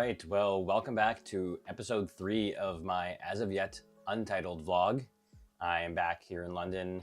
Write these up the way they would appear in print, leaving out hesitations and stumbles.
right, well, welcome back to episode 3 of my as of yet untitled vlog. I am back here in London.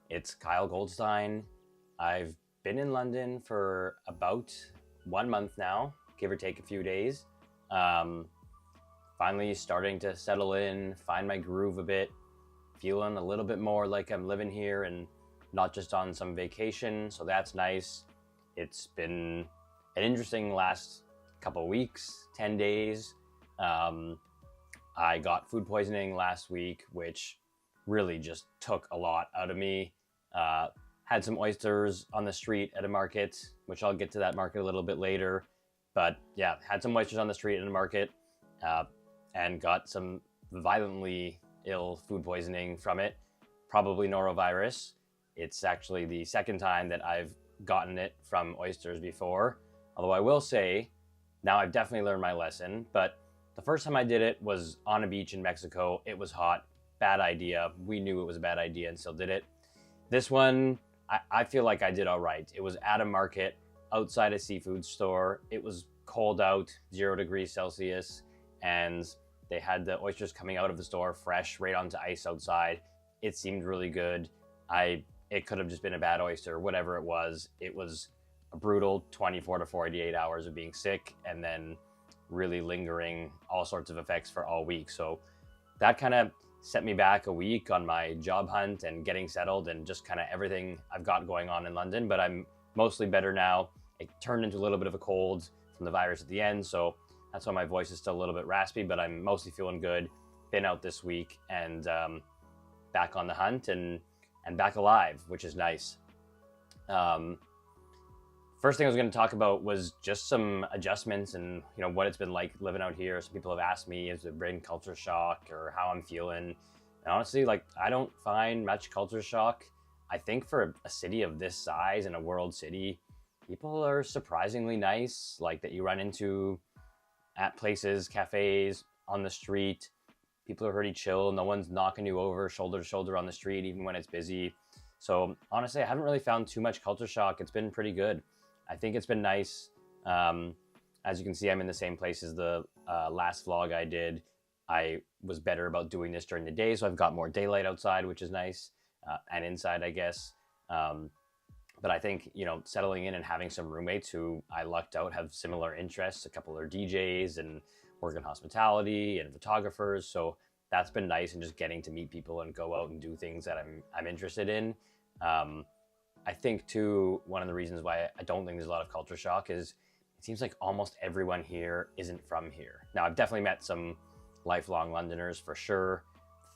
It's Kyle Goldstein. I've been in London for about 1 month now, give or take a few days. Finally starting to settle in, find my groove a bit, feeling a little bit more like I'm living here and not just on some vacation, so that's nice. It's been an interesting last couple weeks, 10 days. I got food poisoning last week, which really just took a lot out of me. Had some oysters on the street at a market, which I'll get to that market a little bit later. But yeah, had some oysters on the street at a market and got some violently ill food poisoning from it, probably norovirus. It's actually the second time that I've gotten it from oysters before. Although I will say, now I've definitely learned my lesson, but the first time I did it was on a beach in Mexico. It was hot, bad idea. We knew it was a bad idea and still did it. This one, I feel like I did all right. It was at a market outside a seafood store. It was cold out, 0 degrees Celsius, and they had the oysters coming out of the store fresh right onto ice outside. It seemed really good. It could have just been a bad oyster, whatever it was. It was a brutal 24 to 48 hours of being sick and then really lingering all sorts of effects for all week. So that kind of set me back a week on my job hunt and getting settled and just kind of everything I've got going on in London, but I'm mostly better now. It turned into a little bit of a cold from the virus at the end, so that's why my voice is still a little bit raspy, but I'm mostly feeling good. Been out this week and back on the hunt and back alive, which is nice. First thing I was going to talk about was just some adjustments and what it's been like living out here. Some people have asked me, has it been culture shock or how I'm feeling? And honestly, I don't find much culture shock. I think for a city of this size and a world city, people are surprisingly nice, like that you run into at places, cafes, on the street. People are pretty chill. No one's knocking you over shoulder to shoulder on the street, even when it's busy. So honestly, I haven't really found too much culture shock. It's been pretty good. I think it's been nice. As you can see, I'm in the same place as the last vlog I did. I was better about doing this during the day, so I've got more daylight outside, which is nice, and inside, I guess. But I think, settling in and having some roommates who I lucked out have similar interests. A couple are DJs and work in hospitality and photographers. So that's been nice, and just getting to meet people and go out and do things that I'm interested in. I think too, one of the reasons why I don't think there's a lot of culture shock is it seems like almost everyone here isn't from here. Now, I've definitely met some lifelong Londoners for sure.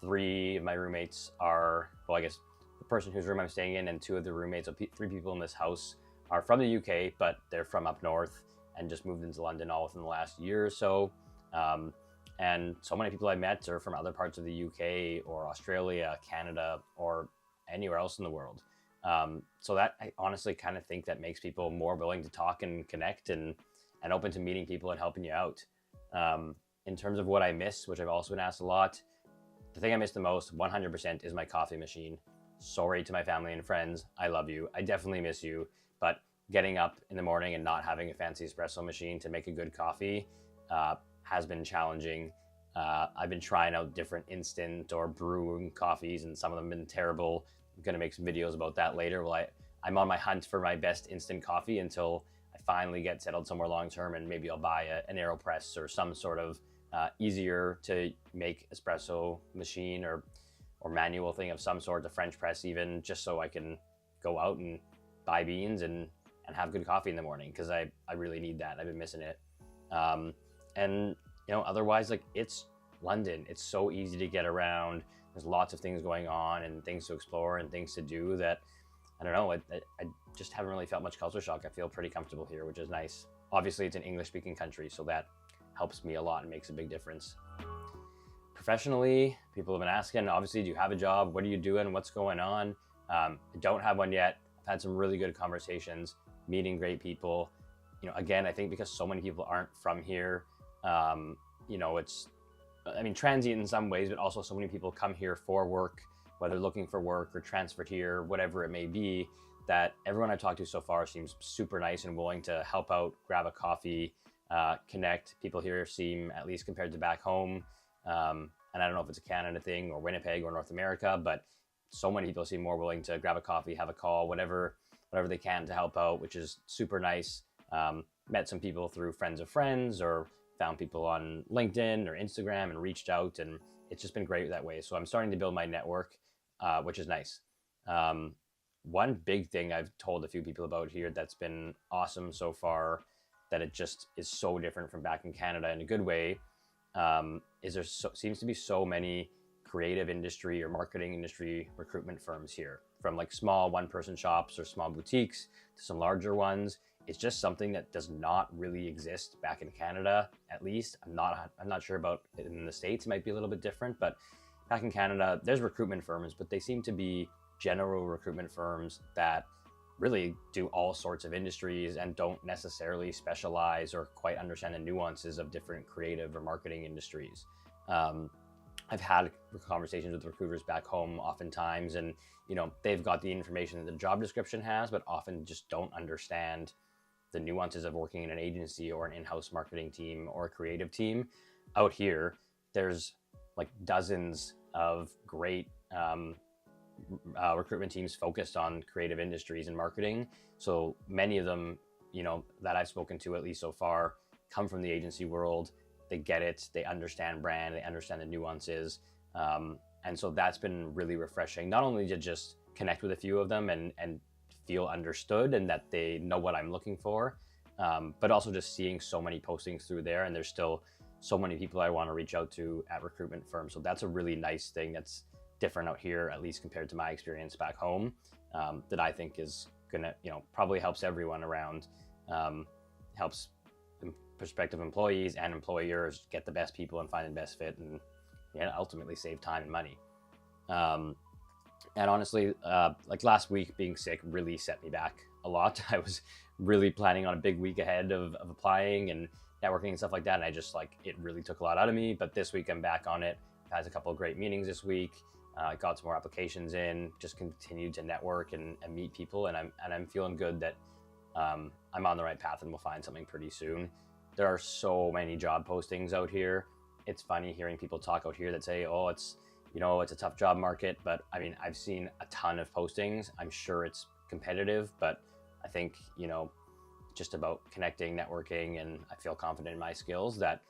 3 of my roommates are, well, I guess the person whose room I'm staying in and 2 of the roommates, so 3 people in this house are from the UK, but they're from up north and just moved into London all within the last year or so. And so many people I met are from other parts of the UK or Australia, Canada, or anywhere else in the world. So that I honestly kind of think that makes people more willing to talk and connect and open to meeting people and helping you out. In terms of what I miss, which I've also been asked a lot, the thing I miss the most, 100%, is my coffee machine. Sorry to my family and friends. I love you. I definitely miss you. But getting up in the morning and not having a fancy espresso machine to make a good coffee has been challenging. I've been trying out different instant or brewing coffees, and some of them have been terrible. I'm going to make some videos about that later. Well, I'm on my hunt for my best instant coffee until I finally get settled somewhere long-term, and maybe I'll buy an AeroPress or some sort of easier to make espresso machine or manual thing of some sort, a French press even, just so I can go out and buy beans and have good coffee in the morning, because I really need that. I've been missing it. And otherwise, it's London. It's so easy to get around. There's lots of things going on and things to explore and things to do that, I don't know, I just haven't really felt much culture shock. I feel pretty comfortable here, which is nice. Obviously, it's an English-speaking country, so that helps me a lot and makes a big difference. Professionally, people have been asking, obviously, do you have a job? What are you doing? What's going on? I don't have one yet. I've had some really good conversations, meeting great people. Again, I think because so many people aren't from here, it's, transient in some ways, but also so many people come here for work, whether looking for work or transferred here, whatever it may be, that everyone I've talked to so far seems super nice and willing to help out, grab a coffee, connect. People here seem, at least compared to back home, and I don't know if it's a Canada thing or Winnipeg or North America, but so many people seem more willing to grab a coffee, have a call, whatever they can to help out, which is super nice. Met some people through friends of friends, or found people on LinkedIn or Instagram and reached out, and it's just been great that way. So I'm starting to build my network, which is nice. One big thing I've told a few people about here that's been awesome so far, that it just is so different from back in Canada in a good way, is there seems to be so many creative industry or marketing industry recruitment firms here, from like small one-person shops or small boutiques to some larger ones. It's just something that does not really exist back in Canada, at least. I'm not sure about it in the States. It might be a little bit different, but back in Canada, there's recruitment firms, but they seem to be general recruitment firms that really do all sorts of industries and don't necessarily specialize or quite understand the nuances of different creative or marketing industries. I've had conversations with recruiters back home oftentimes, and they've got the information that the job description has, but often just don't understand the nuances of working in an agency or an in-house marketing team or a creative team. Out here, there's like dozens of great recruitment teams focused on creative industries and marketing. So many of them, that I've spoken to, at least so far, come from the agency world. They get it, they understand brand, they understand the nuances. And so that's been really refreshing, not only to just connect with a few of them and feel understood and that they know what I'm looking for, but also just seeing so many postings through there, and there's still so many people I want to reach out to at recruitment firms. So that's a really nice thing that's different out here, at least compared to my experience back home, that I think is gonna, probably helps everyone around, helps prospective employees and employers get the best people and find the best fit, and ultimately save time and money. And honestly, like last week being sick really set me back a lot. I was really planning on a big week ahead of applying and networking and stuff like that, and I just it really took a lot out of me. But this week I'm back on it. I had a couple of great meetings this week. Got some more applications in, just continued to network and meet people, and I'm feeling good that I'm on the right path and we'll find something pretty soon. There are so many job postings out here. It's funny hearing people talk out here that say, oh, it's a tough job market, but I mean, I've seen a ton of postings. I'm sure it's competitive, but I think, just about connecting, networking, and I feel confident in my skills that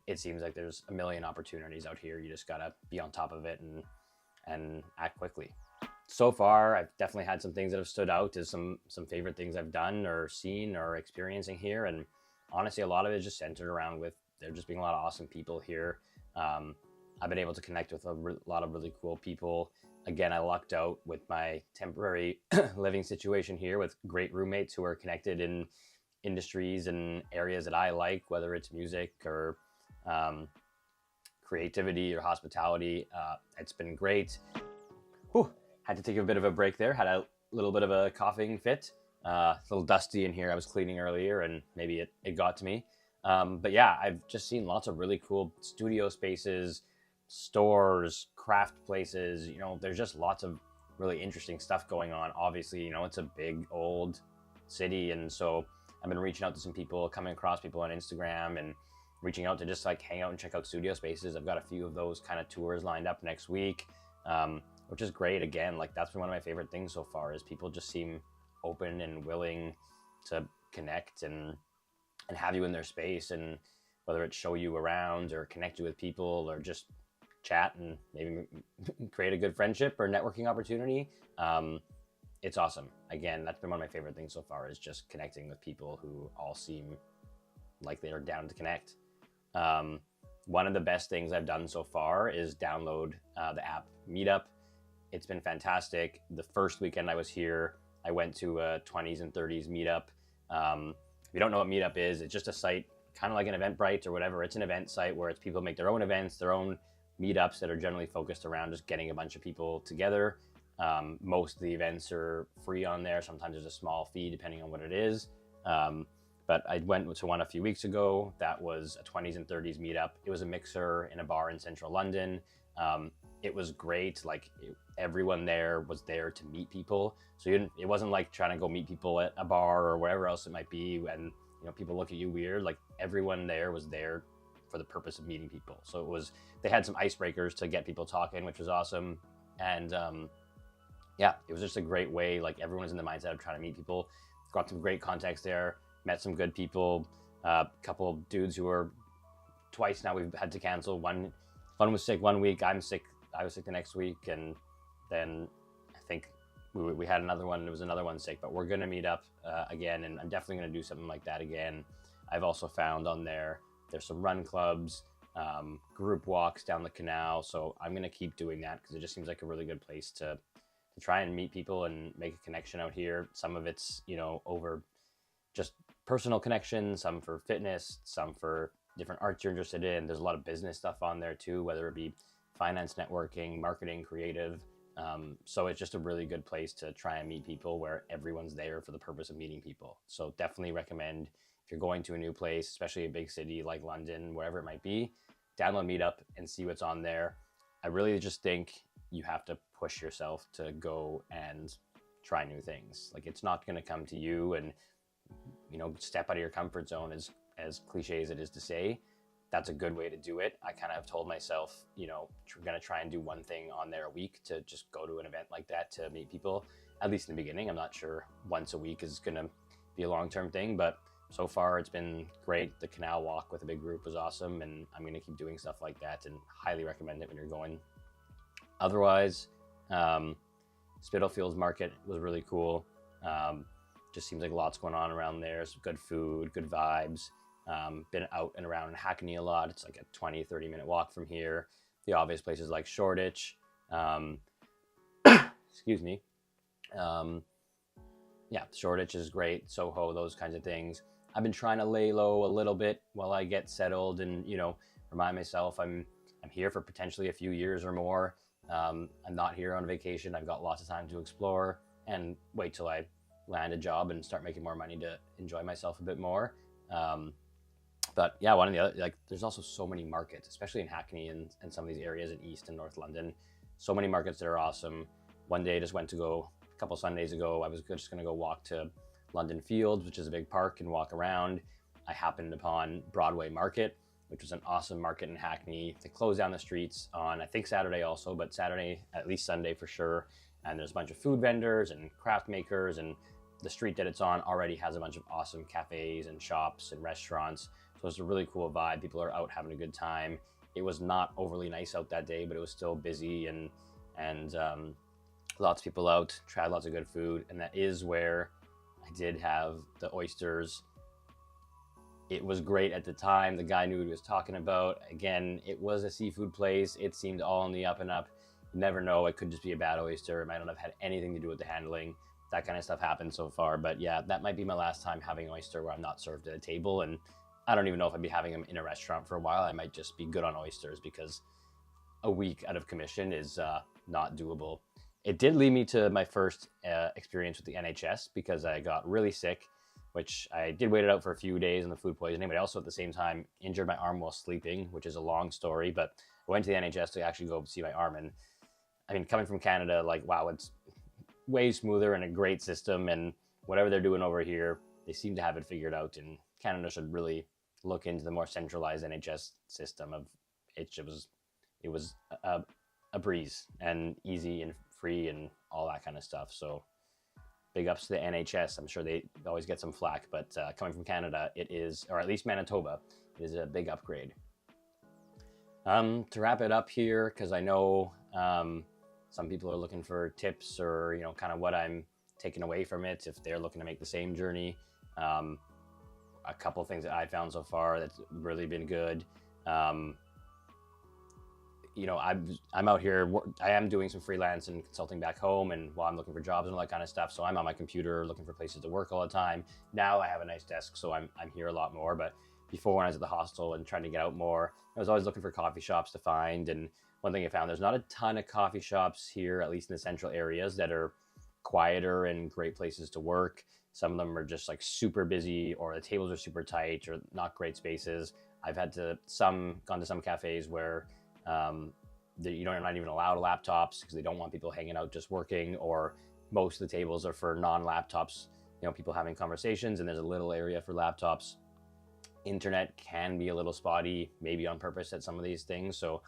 it seems like there's a million opportunities out here. You just gotta be on top of it and act quickly. So far, I've definitely had some things that have stood out as some favorite things I've done or seen or experiencing here. And honestly, a lot of it is just centered around with there just being a lot of awesome people here. I've been able to connect with a lot of really cool people. Again, I lucked out with my temporary living situation here with great roommates who are connected in industries and areas that I like, whether it's music or creativity or hospitality. It's been great. Whew. Had to take a bit of a break there. Had a little bit of a coughing fit. It's a little dusty in here. I was cleaning earlier and maybe it got to me. But yeah, I've just seen lots of really cool studio spaces, stores, craft places. There's just lots of really interesting stuff going on. Obviously, it's a big old city, and so I've been reaching out to some people, coming across people on Instagram and reaching out to just hang out and check out studio spaces. I've got a few of those kind of tours lined up next week, which is great. Again, that's been one of my favorite things so far, is people just seem open and willing to connect and have you in their space, and whether it's show you around or connect you with people or just chat and maybe create a good friendship or networking opportunity. It's awesome. Again, that's been one of my favorite things so far, is just connecting with people who all seem like they are down to connect. One of the best things I've done so far is download the app Meetup. It's been fantastic. The first weekend I was here, I went to a 20s and 30s meetup. If you don't know what Meetup is, it's just a site, kind of like an Eventbrite or whatever. It's an event site where it's people make their own events, their own meetups that are generally focused around just getting a bunch of people together. Most of the events are free on there. Sometimes there's a small fee depending on what it is. But I went to one a few weeks ago that was a 20s and 30s meetup. It was a mixer in a bar in central London. It was great. Everyone there was there to meet people. So it wasn't like trying to go meet people at a bar or wherever else it might be. And people look at you weird. Like everyone there was there for the purpose of meeting people. So they had some icebreakers to get people talking, which was awesome. And yeah, it was just a great way. Like everyone was in the mindset of trying to meet people. Got some great contacts there, met some good people. A couple of dudes who were twice now we've had to cancel. One was sick 1 week. I was sick the next week. And then I think we had another one. There was another one sick, but we're going to meet up again. And I'm definitely going to do something like that again. I've also found on there's some run clubs, group walks down the canal. So I'm going to keep doing that because it just seems like a really good place to try and meet people and make a connection out here. Some of it's, over just personal connections, some for fitness, some for different arts you're interested in. There's a lot of business stuff on there too, whether it be finance, networking, marketing, creative. So it's just a really good place to try and meet people where everyone's there for the purpose of meeting people. So definitely recommend if you're going to a new place, especially a big city like London, wherever it might be, download Meetup and see what's on there. I really just think you have to push yourself to go and try new things. Like it's not going to come to you, and step out of your comfort zone, as cliche as it is to say. That's a good way to do it. I kind of have told myself, we're going to try and do one thing on there a week to just go to an event like that to meet people, at least in the beginning. I'm not sure once a week is going to be a long-term thing, but so far it's been great. The canal walk with a big group was awesome, and I'm going to keep doing stuff like that and highly recommend it when you're going. Otherwise, Spitalfields Market was really cool. Just seems like lots going on around there. Some good food, good vibes. Been out and around Hackney a lot. It's like a 20-30 minute walk from here. The obvious places like Shoreditch, excuse me. Yeah, Shoreditch is great. Soho, those kinds of things. I've been trying to lay low a little bit while I get settled and, remind myself I'm here for potentially a few years or more. I'm not here on vacation. I've got lots of time to explore and wait till I land a job and start making more money to enjoy myself a bit more. But yeah, one of the other, there's also so many markets, especially in Hackney and some of these areas in East and North London. So many markets that are awesome. One day I just went to go, a couple Sundays ago, I was just going to go walk to London Fields, which is a big park, and walk around. I happened upon Broadway Market, which was an awesome market in Hackney. They closed down the streets on, I think, Saturday also, but Saturday, at least Sunday for sure. And there's a bunch of food vendors and craft makers, and the street that it's on already has a bunch of awesome cafes and shops and restaurants. So it's a really cool vibe. People are out having a good time. It was not overly nice out that day, but it was still busy and lots of people out, tried lots of good food. And that is where I did have the oysters. It was great at the time. The guy knew what he was talking about. Again, it was a seafood place. It seemed all on the up and up. You never know. It could just be a bad oyster. It might not have had anything to do with the handling. That kind of stuff happened so far. But yeah, that might be my last time having an oyster where I'm not served at a table. And I don't even know if I'd be having them in a restaurant for a while. I might just be good on oysters because a week out of commission is not doable. It did lead me to my first experience with the NHS because I got really sick, which I did wait it out for a few days in the food poisoning, but I also at the same time injured my arm while sleeping, which is a long story. But I went to the NHS to actually go see my arm. And I mean, coming from Canada, wow, it's way smoother and a great system. And whatever they're doing over here, they seem to have it figured out. And Canada should really look into the more centralized NHS system of it. It was a breeze and easy and free and all that kind of stuff. So big ups to the NHS. I'm sure they always get some flack, but coming from Canada, it is, or at least Manitoba, it is a big upgrade. To wrap it up here, because I know some people are looking for tips or, kind of what I'm taking away from it, if they're looking to make the same journey. A couple of things that I found so far that's really been good. I'm out here, I am doing some freelance and consulting back home, and while I'm looking for jobs and all that kind of stuff, so I'm on my computer looking for places to work all the time. Now I have a nice desk, so I'm here a lot more, but before when I was at the hostel and trying to get out more, I was always looking for coffee shops to find. And one thing I found, there's not a ton of coffee shops here, at least in the central areas, that are quieter and great places to work. Some of them are just super busy, or the tables are super tight, or not great spaces. I've had gone to some cafes where you're not even allowed laptops because they don't want people hanging out just working, or most of the tables are for non-laptops people having conversations, and there's a little area for laptops. Internet can be a little spotty, maybe on purpose at some of these things. So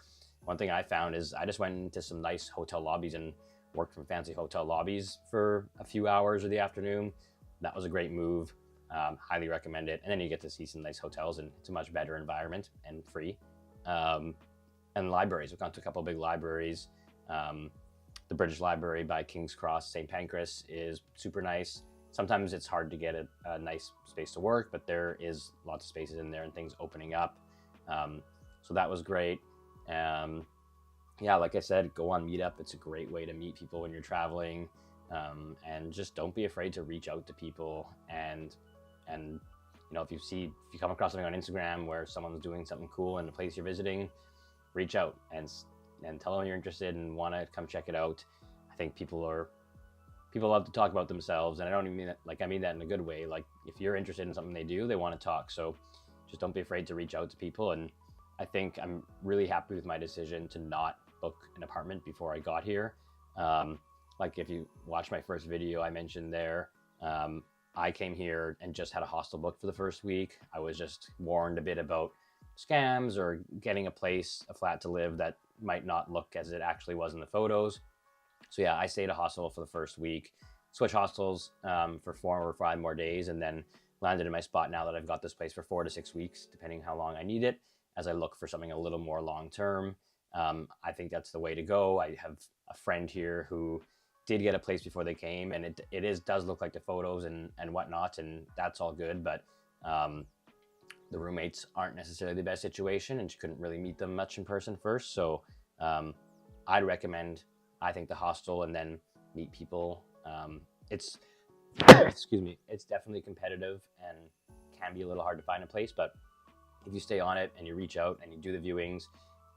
one thing I found is I just went into some nice hotel lobbies and worked from fancy hotel lobbies for a few hours of the afternoon. That was a great move. Highly recommend it. And then you get to see some nice hotels, and it's a much better environment and free. And libraries. We've gone to a couple of big libraries. The British Library by King's Cross, St. Pancras is super nice. Sometimes it's hard to get a nice space to work, but there is lots of spaces in there and things opening up. So that was great. Yeah, like I said, go on Meetup. It's a great way to meet people when you're traveling. And just don't be afraid to reach out to people. And if you come across something on Instagram where someone's doing something cool in the place you're visiting, reach out and tell them you're interested and want to come check it out. I think people love to talk about themselves, and I don't even mean that, I mean that in a good way. Like, if you're interested in something they do, they want to talk. So just don't be afraid to reach out to people. And I think I'm really happy with my decision to not book an apartment before I got here. Like, if you watch my first video, I mentioned there, I came here and just had a hostel booked for the first week. I was just warned a bit about scams or getting a flat to live that might not look as it actually was in the photos. So yeah, I stayed at a hostel for the first week, switched hostels for 4 or 5 more days, and then landed in my spot now that I've got this place for 4 to 6 weeks, depending how long I need it, as I look for something a little more long-term. I think that's the way to go. I have a friend here who did get a place before they came, and it does look like the photos and whatnot, and that's all good, but the roommates aren't necessarily the best situation, and she couldn't really meet them much in person first. So I'd recommend, I think, the hostel, and then meet people. It's excuse me, it's definitely competitive and can be a little hard to find a place, but if you stay on it and you reach out and you do the viewings,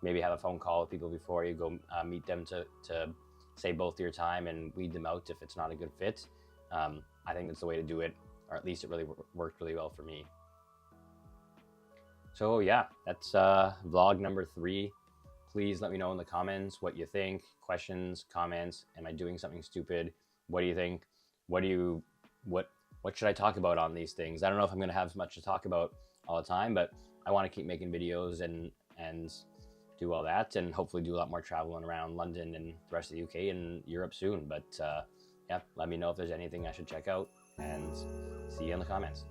maybe have a phone call with people before you go meet them to save both your time and weed them out if it's not a good fit. I think that's the way to do it, or at least it really worked really well for me. So yeah, that's vlog number 3. Please let me know in the comments what you think. Questions, comments. Am I doing something stupid? What do you think? What should I talk about on these things? I don't know if I'm gonna have much to talk about all the time, but I want to keep making videos and do all that, and hopefully do a lot more traveling around London and the rest of the UK and Europe soon. But yeah, let me know if there's anything I should check out, and see you in the comments.